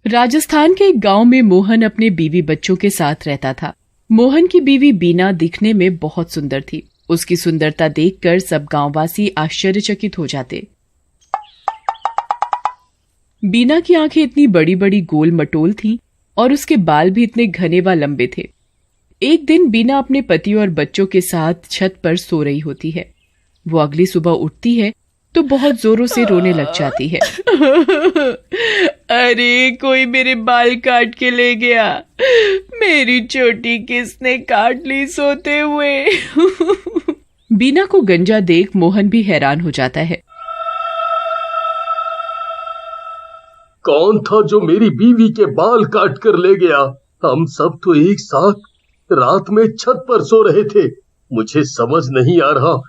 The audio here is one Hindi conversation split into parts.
राजस्थान के एक गांव में मोहन अपने बीवी बच्चों के साथ रहता था। मोहन की बीवी बीना दिखने में बहुत सुंदर थी। उसकी सुंदरता देखकर सब गांववासी आश्चर्यचकित हो जाते। बीना की आंखें इतनी बड़ी बड़ी गोल मटोल थीं और उसके बाल भी इतने घने व लंबे थे। एक दिन बीना अपने पति और बच्चों के साथ छत पर सो रही होती है। वो अगली सुबह उठती है तो बहुत जोरों से रोने लग जाती है। अरे कोई मेरे बाल काट के ले गया, मेरी चोटी किसने काट ली सोते हुए। बीना को गंजा देख मोहन भी हैरान हो जाता है। कौन था जो मेरी बीवी के बाल काट कर ले गया? हम सब तो एक साथ रात में छत पर सो रहे थे। मुझे समझ नहीं आ रहा,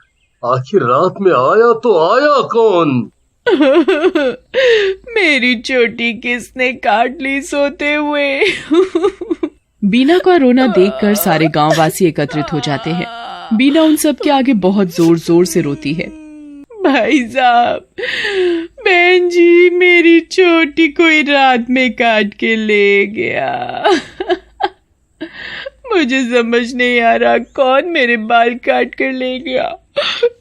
आखिर रात में आया तो आया कौन? मेरी चोटी किसने काट ली सोते हुए। बीना का रोना देखकर सारे गांववासी एकत्रित हो जाते हैं। बीना उन सब के आगे बहुत जोर जोर से रोती है। भाई साहब, बहन जी, मेरी चोटी कोई रात में काट के ले गया। मुझे समझ नहीं आ रहा कौन मेरे बाल काट कर ले गया।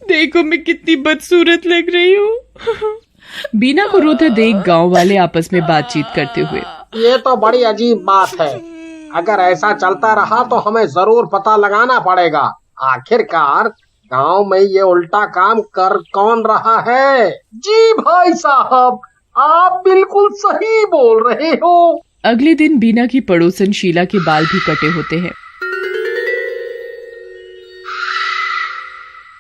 देखो मैं कितनी बदसूरत लग रही हूँ। बीना को रोते देख गांव वाले आपस में बातचीत करते हुए, ये तो बड़ी अजीब बात है। अगर ऐसा चलता रहा तो हमें जरूर पता लगाना पड़ेगा। आखिरकार गांव में ये उल्टा काम कर कौन रहा है? जी भाई साहब, आप बिल्कुल सही बोल रहे हो। अगले दिन बीना की पड़ोसन शीला के बाल भी कटे होते हैं।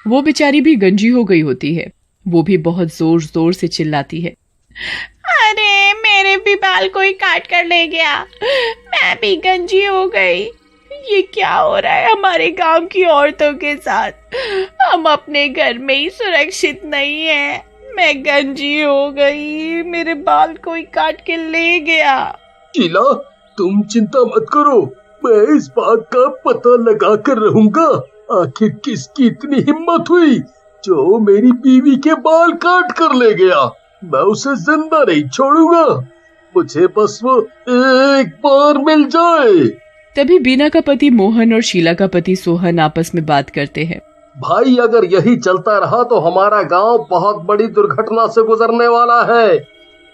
वो बेचारी भी गंजी हो गई होती है। वो भी बहुत जोर जोर से चिल्लाती है, अरे मेरे भी बाल कोई काट कर ले गया, मैं भी गंजी हो गई। ये क्या हो रहा है हमारे गांव की औरतों के साथ? हम अपने घर में ही सुरक्षित नहीं है। मैं गंजी हो गई, मेरे बाल कोई काट के ले गया। शीला, तुम चिंता मत करो, मैं इस बात का पता लगा कर रहूंगा। आखिर किसकी इतनी हिम्मत हुई जो मेरी बीवी के बाल काट कर ले गया? मैं उसे जिंदा नहीं छोड़ूंगा। मुझे बस वो एक बार मिल जाए। तभी बीना का पति मोहन और शीला का पति सोहन आपस में बात करते हैं। भाई, अगर यही चलता रहा तो हमारा गांव बहुत बड़ी दुर्घटना से गुजरने वाला है।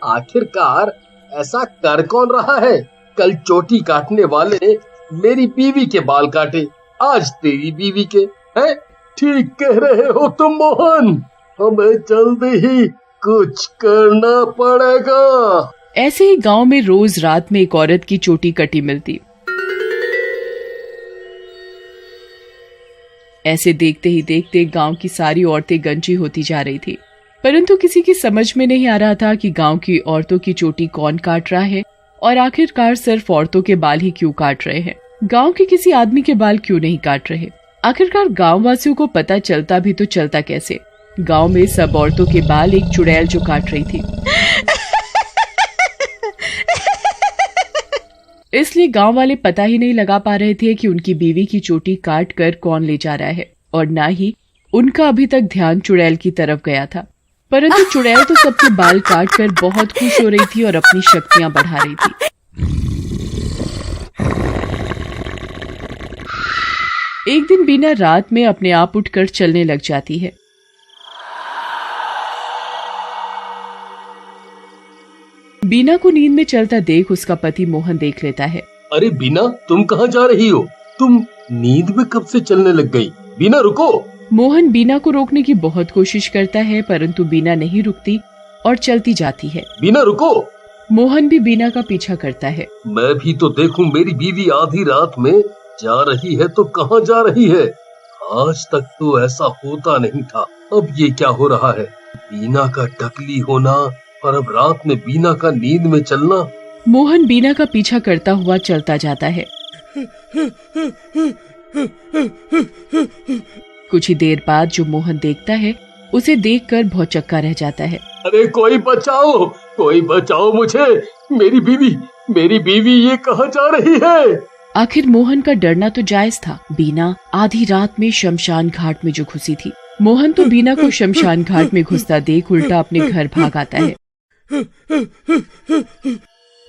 आखिरकार ऐसा कर कौन रहा है? कल चोटी काटने वाले मेरी बीवी के बाल काटे, आज तेरी बीवी के हैं। ठीक कह रहे हो तुम मोहन, हमें जल्दी ही कुछ करना पड़ेगा। ऐसे ही गांव में रोज रात में एक औरत की चोटी कटी मिलती। ऐसे देखते ही देखते गांव की सारी औरतें गंजी होती जा रही थी, परंतु किसी की समझ में नहीं आ रहा था कि गांव की औरतों की चोटी कौन काट रहा है और आखिरकार सिर्फ औरतों के बाल ही क्यों काट रहे हैं। गांव के किसी आदमी के बाल क्यों नहीं काट रहे? आखिरकार गांव वासियों को पता चलता भी तो चलता कैसे? गांव में सब औरतों के बाल एक चुड़ैल जो काट रही थी। इसलिए गांव वाले पता ही नहीं लगा पा रहे थे कि उनकी बीवी की चोटी काट कर कौन ले जा रहा है, और न ही उनका अभी तक ध्यान चुड़ैल की तरफ गया था। परंतु चुड़ैल तो सबके बाल काट कर बहुत खुश हो रही थी और अपनी शक्तियां बढ़ा रही थी। एक दिन बीना रात में अपने आप उठकर चलने लग जाती है। बीना को नींद में चलता देख उसका पति मोहन देख लेता है। अरे बीना, तुम कहाँ जा रही हो? तुम नींद में कब से चलने लग गई? बीना रुको। मोहन बीना को रोकने की बहुत कोशिश करता है, परंतु बीना नहीं रुकती और चलती जाती है। बीना रुको। मोहन भी बीना का पीछा करता है। मैं भी तो देखूं, मेरी बीवी आधी रात में जा रही है तो कहाँ जा रही है? आज तक तो ऐसा होता नहीं था, अब ये क्या हो रहा है? बीना का टकली होना और अब रात में बीना का नींद में चलना। मोहन बीना का पीछा करता हुआ चलता जाता है। कुछ ही देर बाद जो मोहन देखता है उसे देखकर भौचक्का रह जाता है। अरे कोई बचाओ मुझे, मेरी बीवी ये कहाँ जा रही है? आखिर मोहन का डरना तो जायज था। बीना आधी रात में शमशान घाट में जो घुसी थी। मोहन तो बीना को शमशान घाट में घुसता देख उल्टा अपने घर भाग आता है।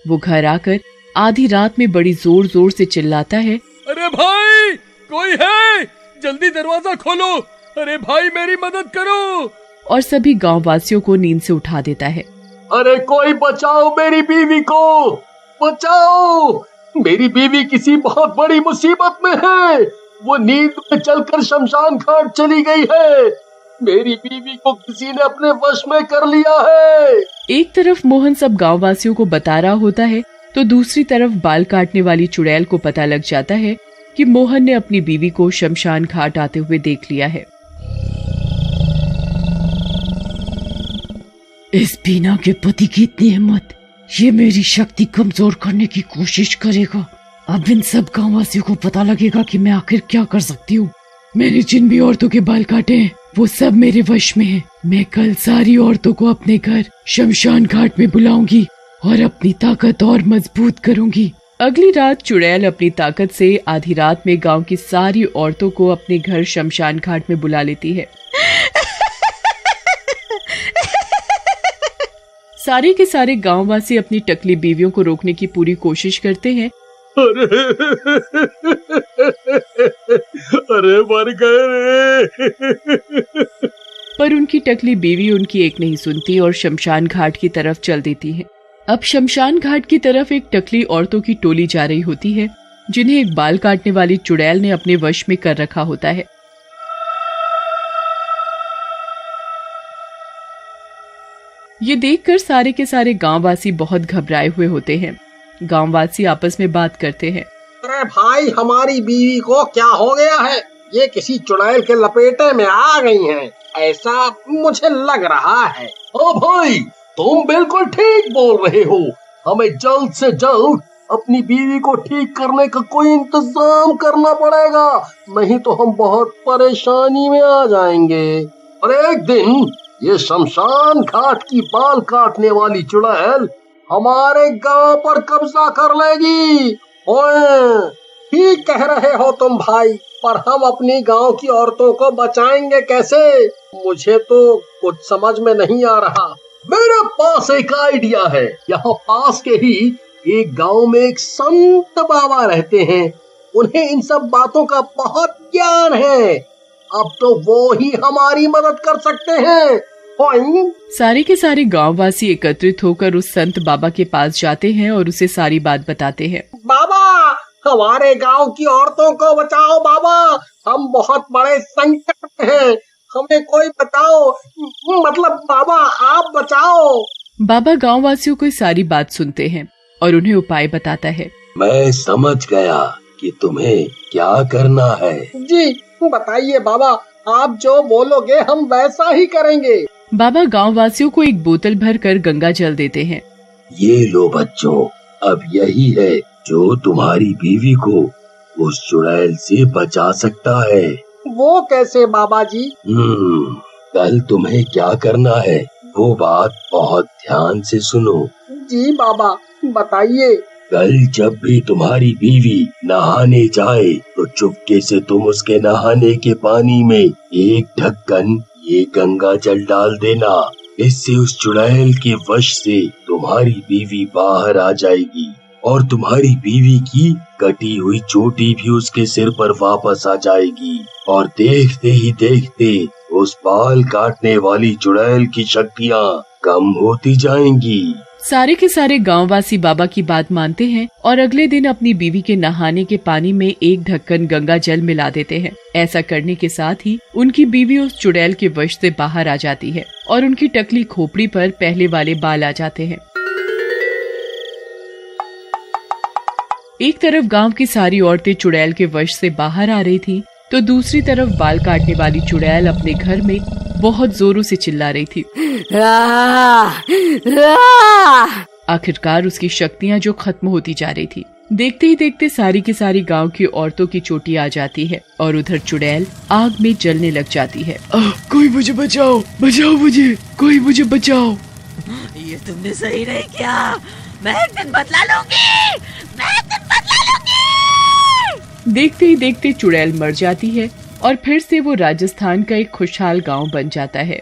वो घर आकर आधी रात में बड़ी जोर जोर से चिल्लाता है, अरे भाई कोई है, जल्दी दरवाजा खोलो, अरे भाई मेरी मदद करो। और सभी गाँव वासियों को नींद से उठा देता है। अरे कोई बचाओ मेरी बीवी को, बचाओ, मेरी बीवी किसी बहुत बड़ी मुसीबत में है, वो नींद में चलकर शमशान घाट चली गई है, मेरी बीवी को किसी ने अपने वश में कर लिया है। एक तरफ मोहन सब गाँव वासियों को बता रहा होता है तो दूसरी तरफ बाल काटने वाली चुड़ैल को पता लग जाता है कि मोहन ने अपनी बीवी को शमशान घाट आते हुए देख लिया है। इस बीना के पति की इतनी हिम्मत, ये मेरी शक्ति कमजोर करने की कोशिश करेगा। अब इन सब गांववासियों को पता लगेगा कि मैं आखिर क्या कर सकती हूँ। मैंने जिन भी औरतों के बाल काटे हैं वो सब मेरे वश में हैं। मैं कल सारी औरतों को अपने घर शमशान घाट में बुलाऊंगी और अपनी ताकत और मजबूत करूंगी। अगली रात चुड़ैल अपनी ताकत से आधी रात में गांव की सारी औरतों को अपने घर शमशान घाट में बुला लेती है। सारे के सारे गांववासी अपनी टकली बीवियों को रोकने की पूरी कोशिश करते हैं। अरे मर गए रे। पर उनकी टकली बीवी उनकी एक नहीं सुनती और शमशान घाट की तरफ चल देती है। अब शमशान घाट की तरफ एक टकली औरतों की टोली जा रही होती है, जिन्हें एक बाल काटने वाली चुड़ैल ने अपने वश में कर रखा होता है। ये देखकर सारे के सारे गांववासी बहुत घबराए हुए होते हैं। गांववासी आपस में बात करते हैं, अरे भाई हमारी बीवी को क्या हो गया है, ये किसी चुड़ैल के लपेटे में आ गई हैं, ऐसा मुझे लग रहा है। ओ भाई तुम बिल्कुल ठीक बोल रहे हो, हमें जल्द से जल्द अपनी बीवी को ठीक करने का कोई इंतजाम करना पड़ेगा, नहीं तो हम बहुत परेशानी में आ जाएंगे। और एक दिन ये शमशान घाट की बाल काटने वाली चुड़ैल हमारे गांव पर कब्जा कर लेगी। ओए, ठीक कह रहे हो तुम भाई, पर हम अपनी गांव की औरतों को बचाएंगे कैसे? मुझे तो कुछ समझ में नहीं आ रहा। मेरे पास एक आइडिया है। यहाँ पास के ही एक गांव में एक संत बाबा रहते हैं, उन्हें इन सब बातों का बहुत ज्ञान है। अब तो वो ही हमारी मदद कर सकते हैं। सारे के सारे गांववासी एकत्रित होकर उस संत बाबा के पास जाते हैं और उसे सारी बात बताते हैं। बाबा हमारे गांव की औरतों को बचाओ बाबा, हम बहुत बड़े संकट में हैं, हमें कोई बताओ, मतलब बाबा आप बचाओ। बाबा गांववासियों को सारी बात सुनते हैं और उन्हें उपाय बताता है। मैं समझ गया कि तुम्हें क्या करना है। जी बताइए बाबा, आप जो बोलोगे हम वैसा ही करेंगे। बाबा गांववासियों को एक बोतल भर कर गंगा जल देते हैं। ये लो बच्चों, अब यही है जो तुम्हारी बीवी को उस चुड़ैल से बचा सकता है। वो कैसे बाबा जी? कल तुम्हें क्या करना है वो बात बहुत ध्यान से सुनो। जी बाबा बताइए। कल जब भी तुम्हारी बीवी नहाने जाए तो चुपके से तुम उसके नहाने के पानी में एक ढक्कन ये गंगा जल डाल देना। इससे उस चुड़ैल के वश से तुम्हारी बीवी बाहर आ जाएगी और तुम्हारी बीवी की कटी हुई चोटी भी उसके सिर पर वापस आ जाएगी और देखते ही देखते उस बाल काटने वाली चुड़ैल की शक्तियाँ कम होती जाएंगी। सारे के सारे गांववासी बाबा की बात मानते हैं और अगले दिन अपनी बीवी के नहाने के पानी में एक ढक्कन गंगा जल मिला देते हैं। ऐसा करने के साथ ही उनकी बीवी उस चुड़ैल के वश से बाहर आ जाती है और उनकी टकली खोपड़ी पर पहले वाले बाल आ जाते हैं। एक तरफ गांव की सारी औरतें चुड़ैल के वश से बाहर आ रही थी, तो दूसरी तरफ बाल काटने वाली चुड़ैल अपने घर में बहुत जोरों से चिल्ला रही थी। आखिरकार उसकी शक्तियाँ जो खत्म होती जा रही थी। देखते ही देखते सारी की सारी गांव की औरतों की चोटी आ जाती है और उधर चुड़ैल आग में जलने लग जाती है। कोई मुझे बचाओ, बचाओ मुझे, कोई मुझे बचाओ। ये तुमने सही नहीं किया, मैं एक दिन बदला लूंगी, मैं एक दिन बदला लूंगी। देखते ही देखते चुड़ैल मर जाती है और फिर से वो राजस्थान का एक खुशहाल गांव बन जाता है।